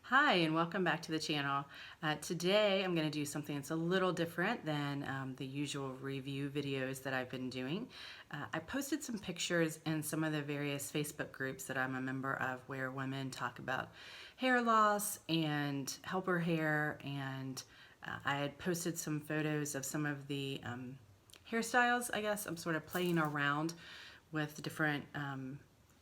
Hi, and welcome back to the channel. Today I'm going to do something that's a little different than the usual review videos that I've been doing. I posted some pictures in some of the various Facebook groups that I'm a member of where women talk about hair loss and helper hair, and I had posted some photos of some of the hairstyles. I guess I'm sort of playing around with different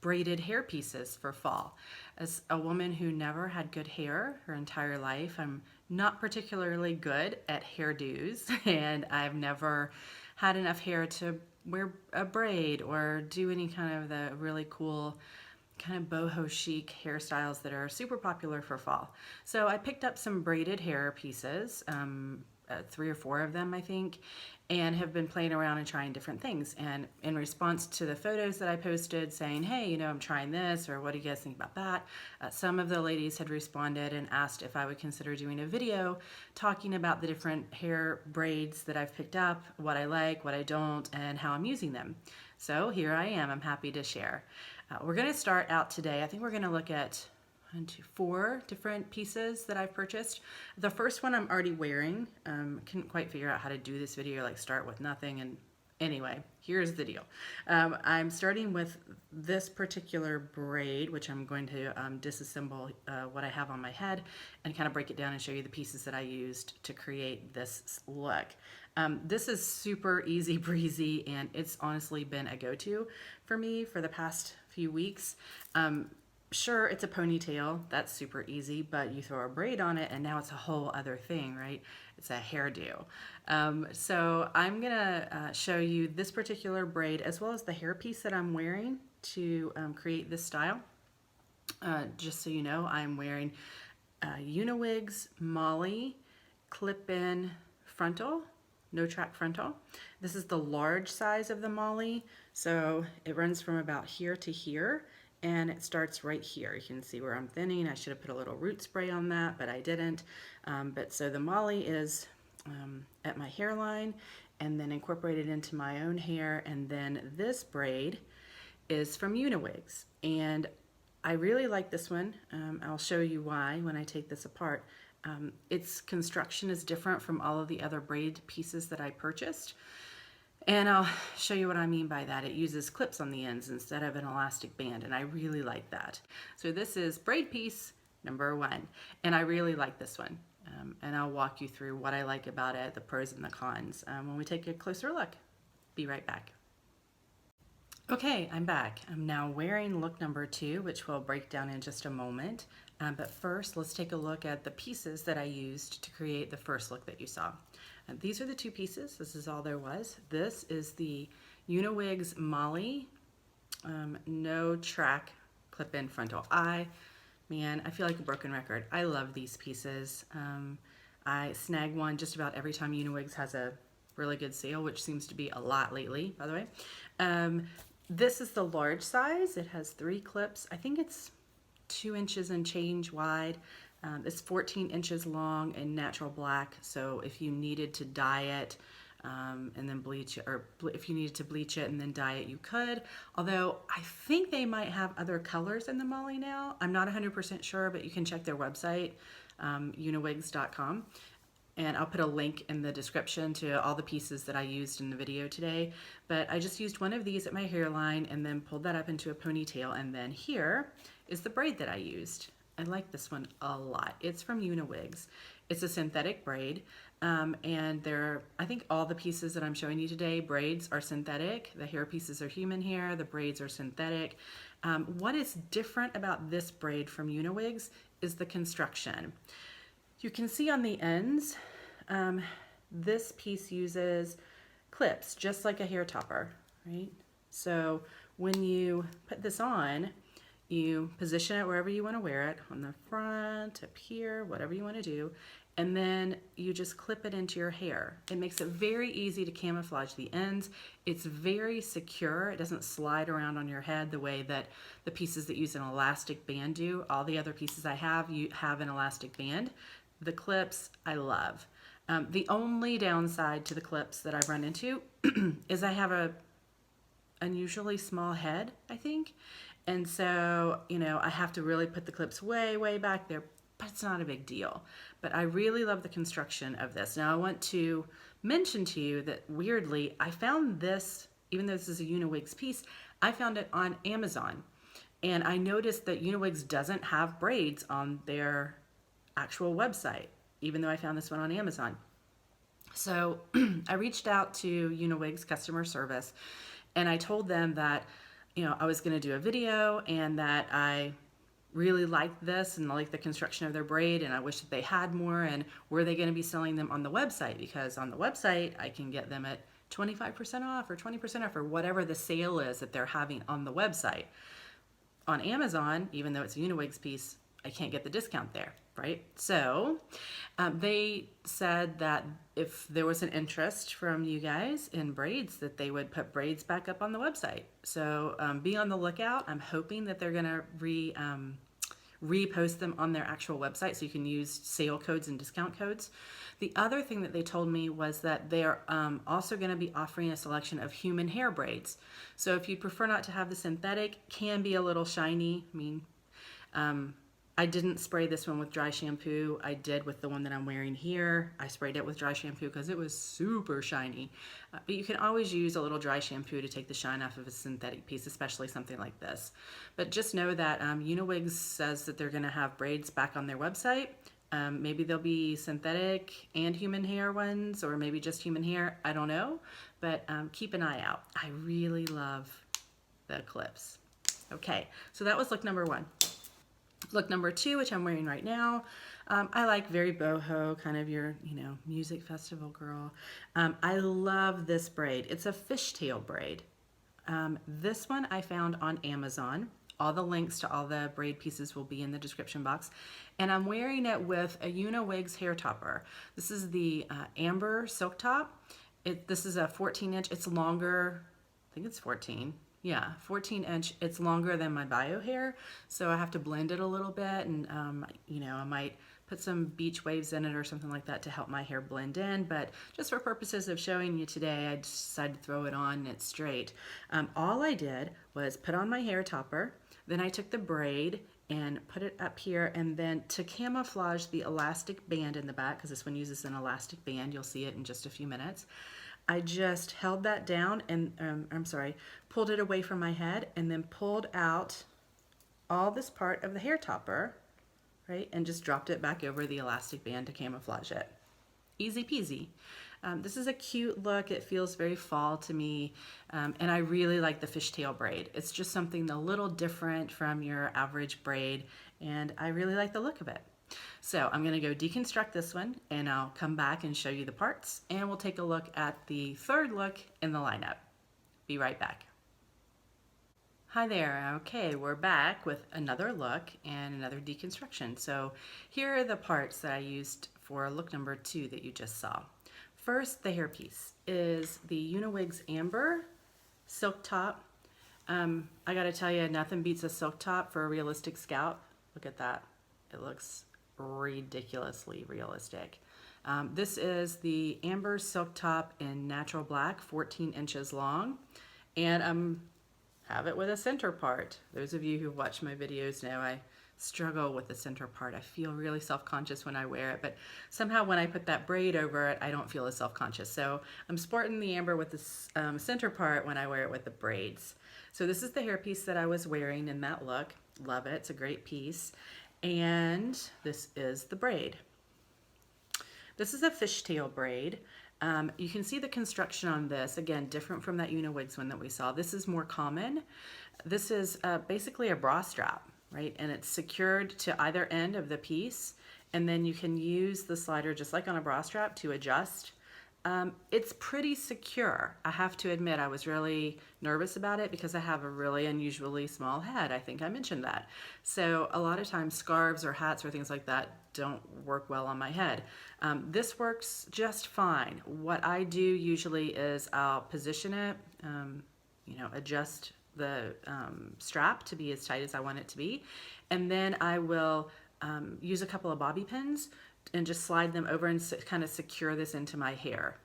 braided hair pieces for fall. As a woman who never had good hair her entire life, I'm not particularly good at hairdos, and I've never had enough hair to wear a braid or do any kind of the really cool kind of boho chic hairstyles that are super popular for fall. So I picked up some braided hair pieces, 3 or 4 of them I think, and have been playing around and trying different things. And in response to the photos that I posted saying, hey, I'm trying this, or what do you guys think about that? Some of the ladies had responded and asked if I would consider doing a video talking about the different hair braids that I've picked up, what I like, what I don't, and how I'm using them. So here I am, I'm happy to share. We're gonna start out today. I think we're gonna look at 4 different pieces that I've purchased. The first one I'm already wearing. Couldn't quite figure out how to do this video, like start with nothing, and anyway, here's the deal. I'm starting with this particular braid, which I'm going to disassemble what I have on my head and kind of break it down and show you the pieces that I used to create this look. This is super easy breezy, and it's honestly been a go-to for me for the past few weeks. Sure, it's a ponytail, that's super easy, but you throw a braid on it and now it's a whole other thing, right? It's a hairdo. So I'm gonna show you this particular braid as well as the hairpiece that I'm wearing to create this style. Just so you know, I'm wearing Uniwigs Molly clip-in frontal, no track frontal. This is the large size of the Molly, so it runs from about here to here, and it starts right here. You can see where I'm thinning. I should have put a little root spray on that, but I didn't. But so the Molly is at my hairline and then incorporated into my own hair, and then this braid is from Uniwigs, and I really like this one. I'll show you why when I take this apart. Its construction is different from all of the other braid pieces that I purchased. And I'll show you what I mean by that. It uses clips on the ends instead of an elastic band, and I really like that. So this is braid piece number 1, and I really like this one. And I'll walk you through what I like about it, the pros and the cons, when we take a closer look. Be right back. Okay, I'm back. I'm now wearing look number 2, which we'll break down in just a moment. But first, let's take a look at the pieces that I used to create the first look that you saw. These are the 2 pieces. This is all there was. This is the Uniwigs Molly no track clip-in frontal. Man, I feel like a broken record. I love these pieces. I snag one just about every time Uniwigs has a really good sale, which seems to be a lot lately, by the way. This is the large size. It has 3 clips. I think it's 2 inches and change wide. It's 14 inches long in natural black, so if you needed to dye it and then bleach it, or if you needed to bleach it and then dye it, you could. Although I think they might have other colors in the Molly now. I'm not 100% sure, but you can check their website, uniwigs.com. And I'll put a link in the description to all the pieces that I used in the video today. But I just used one of these at my hairline and then pulled that up into a ponytail. And then here is the braid that I used. I like this one a lot. It's from Uniwigs. It's a synthetic braid. And I think all the pieces that I'm showing you today, braids are synthetic. The hair pieces are human hair. The braids are synthetic. What is different about this braid from Uniwigs is the construction. You can see on the ends, this piece uses clips, just like a hair topper, right? So when you put this on, you position it wherever you want to wear it, on the front, up here, whatever you want to do, and then you just clip it into your hair. It makes it very easy to camouflage the ends. It's very secure. It doesn't slide around on your head the way that the pieces that use an elastic band do. All the other pieces I have, you have an elastic band. The clips, I love. The only downside to the clips that I've run into is I have a unusually small head, I think. And so, I have to really put the clips way, way back. They're but it's not a big deal. But I really love the construction of this. Now I want to mention to you that weirdly, I found this, even though this is a Uniwigs piece, I found it on Amazon. And I noticed that Uniwigs doesn't have braids on their actual website, even though I found this one on Amazon. So I reached out to Uniwigs customer service and I told them that, I was going to do a video and that I really liked this and like the construction of their braid and I wish that they had more, and were they going to be selling them on the website, because on the website I can get them at 25% off or 20% off or whatever the sale is that they're having on the website. On Amazon, even though it's a Uniwigs piece, I can't get the discount there, right? So they said that if there was an interest from you guys in braids, that they would put braids back up on the website. So be on the lookout. I'm hoping that they're gonna repost them on their actual website so you can use sale codes and discount codes. The other thing that they told me was that they're also going to be offering a selection of human hair braids. So if you prefer not to have the synthetic, can be a little shiny. I mean, I didn't spray this one with dry shampoo. I did with the one that I'm wearing here. I sprayed it with dry shampoo because it was super shiny. But you can always use a little dry shampoo to take the shine off of a synthetic piece, especially something like this. But just know that Uniwigs says that they're going to have braids back on their website. Maybe there'll be synthetic and human hair ones, or maybe just human hair. I don't know, but keep an eye out. I really love the clips. Okay, so that was look number one. Look number two, which I'm wearing right now, I like very boho, kind of your, music festival girl. I love this braid. It's a fishtail braid. This one I found on Amazon. All the links to all the braid pieces will be in the description box. And I'm wearing it with a Uniwigs hair topper. This is the Amber Silk Top. This is a 14-inch. It's longer. I think it's 14. Yeah, 14-inch. It's longer than my bio hair, so I have to blend it a little bit, and I might put some beach waves in it or something like that to help my hair blend in. But just for purposes of showing you today, I decided to throw it on and it's straight. All I did was put on my hair topper, then I took the braid and put it up here, and then to camouflage the elastic band in the back, because this one uses an elastic band, you'll see it in just a few minutes, I just held that down and, pulled it away from my head and then pulled out all this part of the hair topper, right, and just dropped it back over the elastic band to camouflage it. Easy peasy. This is a cute look. It feels very fall to me, and I really like the fishtail braid. It's just something a little different from your average braid, and I really like the look of it. So I'm going to go deconstruct this one, and I'll come back and show you the parts, and we'll take a look at the third look in the lineup. Be right back. Hi there. Okay, we're back with another look and another deconstruction. So here are the parts that I used for look number two that you just saw. First, the hairpiece is the Uniwigs Amber Silk Top. I gotta tell you, nothing beats a silk top for a realistic scalp. Look at that. It looks ridiculously realistic. This is the Amber Silk Top in natural black, 14 inches long, and have it with a center part. Those of you who watch my videos know I struggle with the center part. I feel really self-conscious when I wear it, but somehow when I put that braid over it, I don't feel as self-conscious. So I'm sporting the amber with the center part when I wear it with the braids. So this is the hairpiece that I was wearing in that look. Love it. It's a great piece. And this is the braid. This is a fishtail braid. You can see the construction on this, again, different from that Uniwigs one that we saw. This is more common. This is basically a bra strap, right? And it's secured to either end of the piece, and then you can use the slider just like on a bra strap to adjust. It's pretty secure. I have to admit, I was really nervous about it because I have a really unusually small head. I think I mentioned that. So a lot of times scarves or hats or things like that don't work well on my head. This works just fine. What I do usually is I'll position it, adjust the strap to be as tight as I want it to be, and then I will use a couple of bobby pins and just slide them over and kind of secure this into my hair.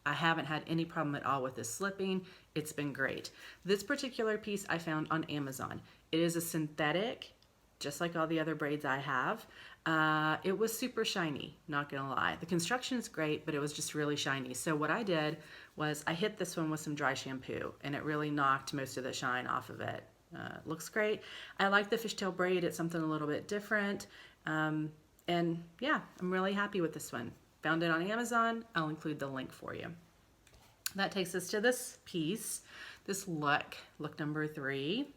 I haven't had any problem at all with this slipping. It's been great. This particular piece I found on Amazon. It is a synthetic just like all the other braids I have. It was super shiny, not gonna lie. The construction is great, but it was just really shiny. So what I did was I hit this one with some dry shampoo, and it really knocked most of the shine off of it. Looks great. I like the fishtail braid. It's something a little bit different. And yeah, I'm really happy with this one. Found it on Amazon. I'll include the link for you. That takes us to this piece, this look number 3.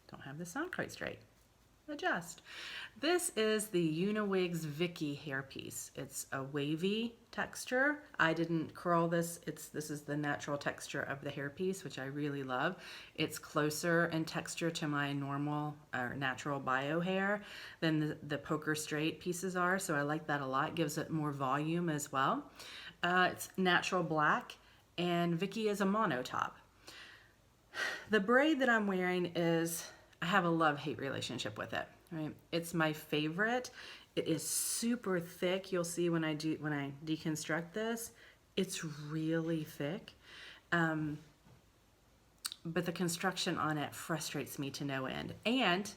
Don't have this on quite straight. Adjust. This is the Uniwigs Vicki hairpiece. It's a wavy texture. I didn't curl this. This is the natural texture of the hairpiece, which I really love. It's closer in texture to my normal or natural bio hair than the poker straight pieces are, so I like that a lot. It gives it more volume as well. It's natural black, and Vicki is a mono top. The braid that I'm wearing is, I have a love-hate relationship with it. Right? It's my favorite. It is super thick. You'll see when I deconstruct this, it's really thick. But the construction on it frustrates me to no end. And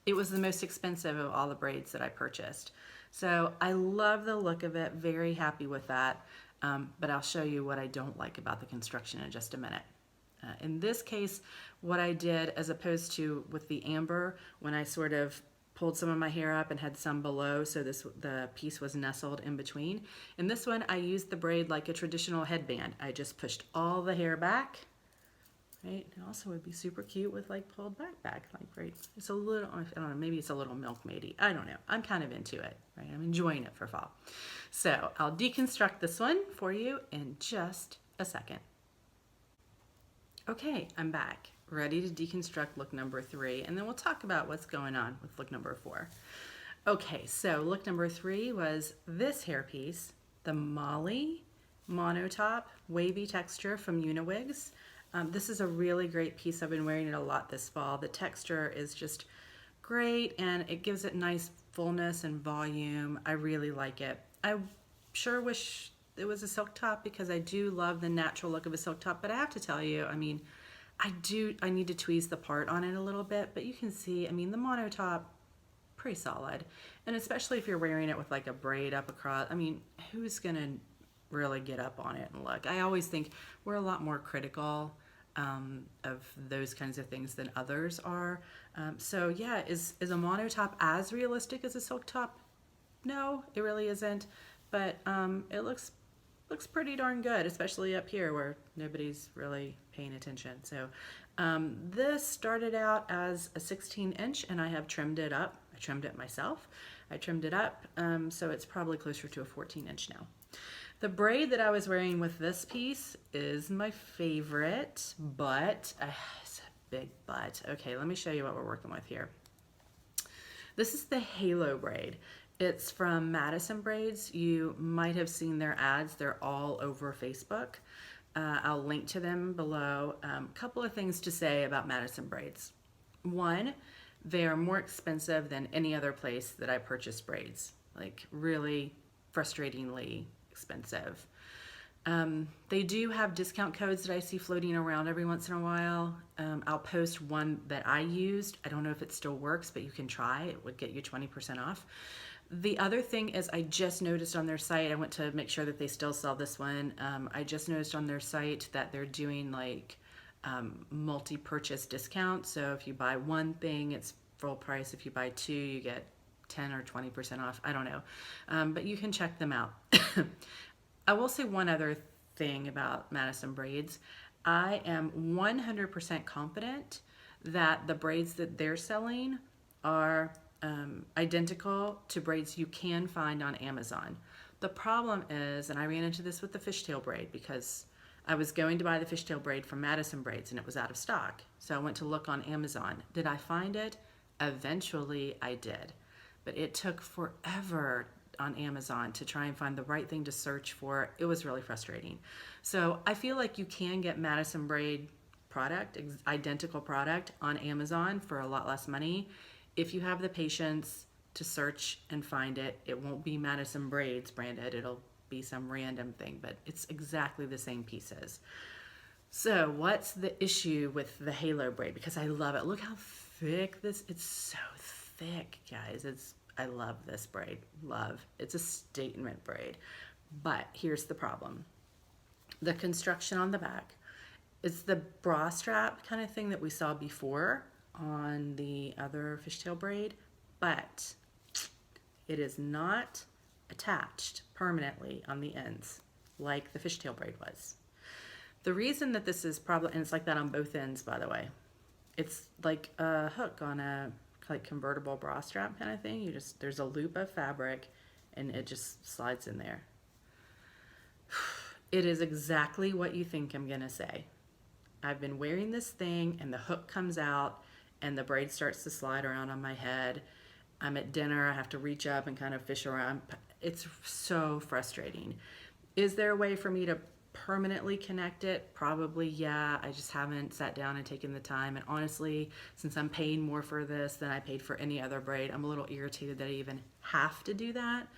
it was the most expensive of all the braids that I purchased. So I love the look of it, very happy with that. But I'll show you what I don't like about the construction in just a minute. In this case, what I did, as opposed to with the amber, when I sort of pulled some of my hair up and had some below, so the piece was nestled in between. In this one, I used the braid like a traditional headband. I just pushed all the hair back, right? It also would be super cute with like pulled back like braid. It's a little, I don't know, maybe it's a little milkmaidy. I don't know. I'm kind of into it, right? I'm enjoying it for fall. So I'll deconstruct this one for you in just a second. Okay, I'm back, ready to deconstruct look number 3, and then we'll talk about what's going on with look number 4. Okay, so look number 3 was this hairpiece, the Molly monotop wavy texture from Uniwigs. This is a really great piece. I've been wearing it a lot this fall. The texture is just great, and it gives it nice fullness and volume. I really like it. I sure wish it was a silk top, because I do love the natural look of a silk top, but I have to tell you, I mean, I need to tweeze the part on it a little bit, but you can see, I mean, the mono top, pretty solid. And especially if you're wearing it with like a braid up across, I mean, who's gonna really get up on it and look? I always think we're a lot more critical of those kinds of things than others are. So yeah, is a mono top as realistic as a silk top? No, it really isn't, but it looks pretty darn good, especially up here where nobody's really paying attention. So this started out as a 16-inch, and I have trimmed it up. I trimmed it myself. I trimmed it up, so it's probably closer to a 14-inch now. The braid that I was wearing with this piece is my favorite, but it's a big but. Okay, let me show you what we're working with here. This is the halo braid. It's from Madison Braids. You might have seen their ads. They're all over Facebook. I'll link to them below. Couple of things to say about Madison Braids. One, they are more expensive than any other place that I purchase braids. Like really frustratingly expensive. They do have discount codes that I see floating around every once in a while. I'll post one that I used. I don't know if it still works, but you can try. It would get you 20% off. The other thing is, I just noticed on their site, I went to make sure that they still sell this one. I just noticed on their site that they're doing like multi-purchase discounts. So if you buy one thing, it's full price. If you buy two, you get 10 or 20% off. I don't know. But you can check them out. I will say one other thing about Madison Braids. I am 100% confident that the braids that they're selling are identical to braids you can find on Amazon. The problem is, and I ran into this with the fishtail braid, because I was going to buy the fishtail braid from Madison Braids and it was out of stock. So I went to look on Amazon. Did I find it? Eventually I did, but it took forever on Amazon to try and find the right thing to search for. It was really frustrating. So I feel like you can get Madison Braid product, identical product on Amazon for a lot less money. If you have the patience to search and find it, it won't be Madison Braids branded. It'll be some random thing, but it's exactly the same pieces. So what's the issue with the halo braid? Because I love it. Look how thick this, it's so thick, guys. I love this braid, love. It's a statement braid, but here's the problem. The construction on the back, it's the bra strap kind of thing that we saw before on the other fishtail braid, but it is not attached permanently on the ends like the fishtail braid was. The reason that this is probably, and it's like that on both ends, by the way, it's like a hook on a like convertible bra strap kind of thing. There's a loop of fabric and it just slides in there. It is exactly what you think I'm gonna say. I've been wearing this thing and the hook comes out and the braid starts to slide around on my head. I'm at dinner, I have to reach up and kind of fish around. It's so frustrating. Is there a way for me to permanently connect it? Probably, yeah. I just haven't sat down and taken the time. And honestly, since I'm paying more for this than I paid for any other braid, I'm a little irritated that I even have to do that.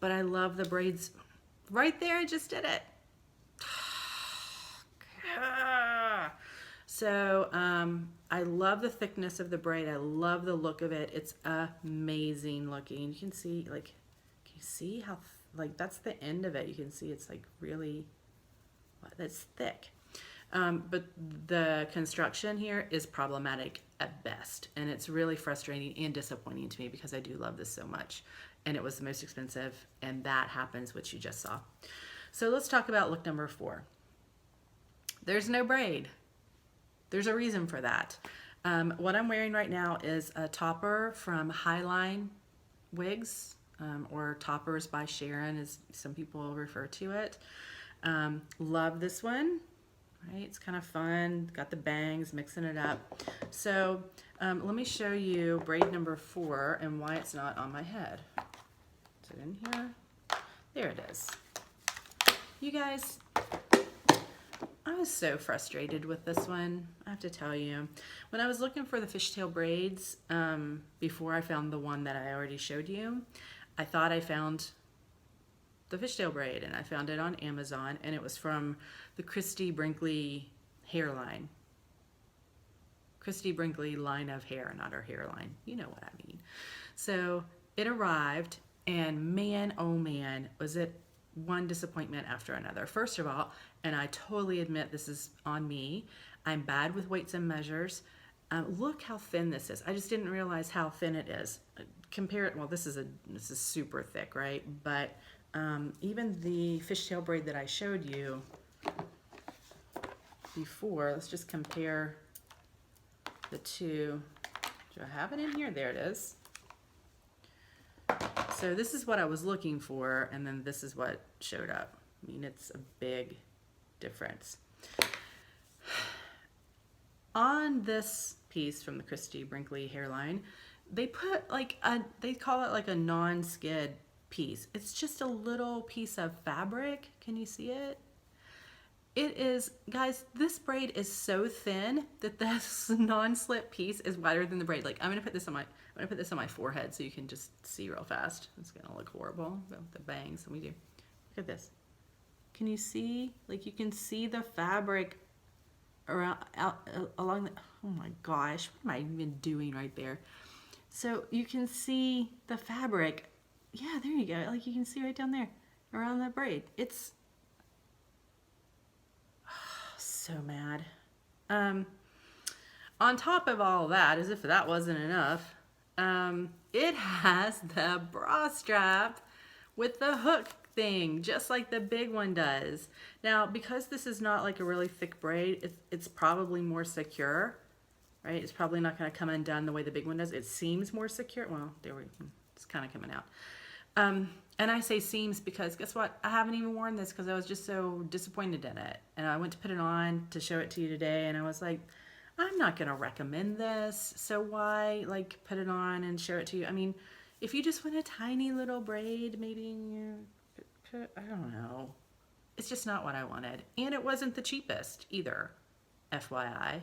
But I love the braids. Right there, I just did it. So I love the thickness of the braid. I love the look of it. It's amazing looking. You can see, like, can you see how, like, that's the end of it. You can see it's like really, that's thick. But the construction here is problematic at best. And it's really frustrating and disappointing to me because I do love this so much. And it was the most expensive. And that happens, which you just saw. So let's talk about look number 4. There's no braid. There's a reason for that. What I'm wearing right now is a topper from Highline Wigs, or Toppers by Sharon, as some people refer to it. Love this one, right? It's kind of fun. Got the bangs, mixing it up. So let me show you braid number 4 and why it's not on my head. Is it in here? There it is. You guys, I was so frustrated with this one, I have to tell you. When I was looking for the fishtail braids, before I found the one that I already showed you, I thought I found the fishtail braid, and I found it on Amazon, and it was from the Christy Brinkley hairline. Christy Brinkley line of hair, not her hairline. You know what I mean. So it arrived, and man, oh man, was it one disappointment after another. First of all, and I totally admit this is on me, I'm bad with weights and measures. Look how thin this is. I just didn't realize how thin it is. Compare it, well, this is super thick, right? But even the fishtail braid that I showed you before, let's just compare the two. Do I have it in here? There it is. So this is what I was looking for, and then this is what showed up. I mean, it's a big difference. On this piece from the Christy Brinkley hairline, they put like they call it like a non-skid piece. It's just a little piece of fabric. Can you see it? It is, guys, this braid is so thin that this non-slip piece is wider than the braid. Like, I'm gonna put this on my forehead so you can just see real fast. It's gonna look horrible with the bangs that we do. Look at this. Can you see? Like, you can see the fabric around along the, oh my gosh, what am I even doing right there? So you can see the fabric. Yeah, there you go. Like, you can see right down there around that braid. It's so mad. On top of all that, as if that wasn't enough, it has the bra strap with the hook thing, just like the big one does. Now, because this is not like a really thick braid, it's probably more secure, right? It's probably not going to come undone the way the big one does. It seems more secure. Well, it's kind of coming out. And I say seems because guess what? I haven't even worn this because I was just so disappointed in it. And I went to put it on to show it to you today, and I was like, I'm not going to recommend this. So why like put it on and show it to you? I mean, if you just want a tiny little braid, maybe I don't know. It's just not what I wanted. And it wasn't the cheapest either, FYI.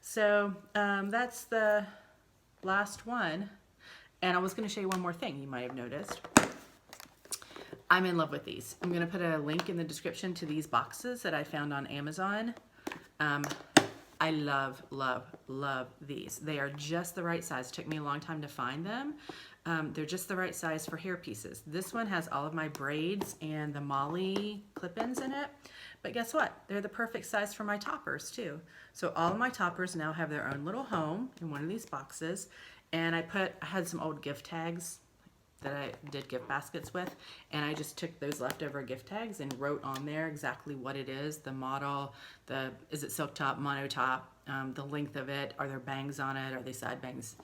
So that's the last one. And I was going to show you one more thing you might have noticed. I'm in love with these. I'm going to put a link in the description to these boxes that I found on Amazon. I love, love, love these. They are just the right size. It took me a long time to find them. They're just the right size for hair pieces. This one has all of my braids and the Molly clip-ins in it. But guess what? They're the perfect size for my toppers too. So all of my toppers now have their own little home in one of these boxes. And I had some old gift tags that I did gift baskets with, and I just took those leftover gift tags and wrote on there exactly what it is, the model, is it silk top, mono top, the length of it, are there bangs on it, are they side bangs?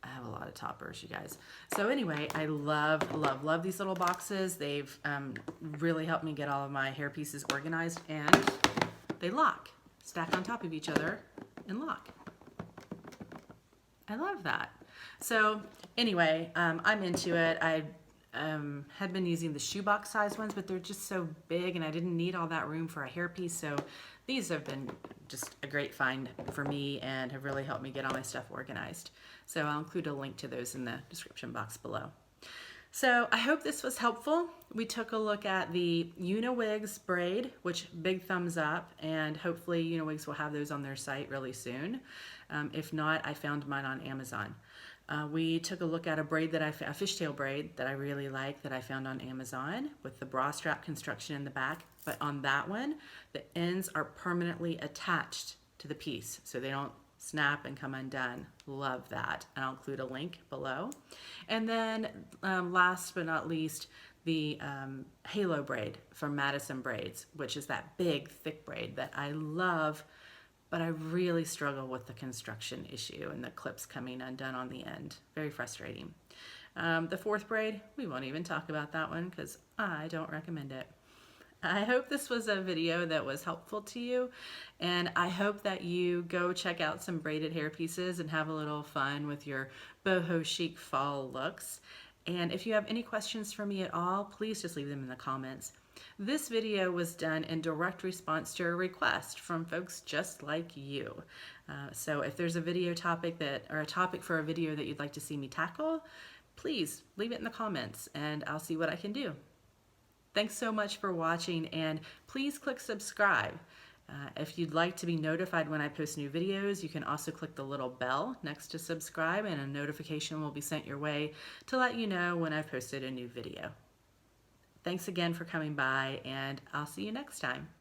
I have a lot of toppers, you guys. So anyway, I love, love, love these little boxes. They've really helped me get all of my hair pieces organized, and they lock, stack on top of each other and lock. I love that. So anyway, I'm into it. I had been using the shoebox size ones, but they're just so big and I didn't need all that room for a hairpiece. So these have been just a great find for me and have really helped me get all my stuff organized. So I'll include a link to those in the description box below. So I hope this was helpful. We took a look at the Uniwigs braid, which big thumbs up, and hopefully Uniwigs will have those on their site really soon. If not, I found mine on Amazon. We took a look at a braid a fishtail braid that I really like that I found on Amazon with the bra strap construction in the back. But on that one, the ends are permanently attached to the piece, so they don't snap and come undone. Love that. And I'll include a link below. And then last but not least, the halo braid from Madison Braids, which is that big thick braid that I love, but I really struggle with the construction issue and the clips coming undone on the end. Very frustrating. The fourth braid, we won't even talk about that one because I don't recommend it. I hope this was a video that was helpful to you, and I hope that you go check out some braided hair pieces and have a little fun with your boho chic fall looks. And if you have any questions for me at all, please just leave them in the comments. This video was done in direct response to a request from folks just like you. So if there's a video topic or a topic for a video that you'd like to see me tackle, please leave it in the comments and I'll see what I can do. Thanks so much for watching, and please click subscribe. If you'd like to be notified when I post new videos, you can also click the little bell next to subscribe and a notification will be sent your way to let you know when I've posted a new video. Thanks again for coming by, and I'll see you next time.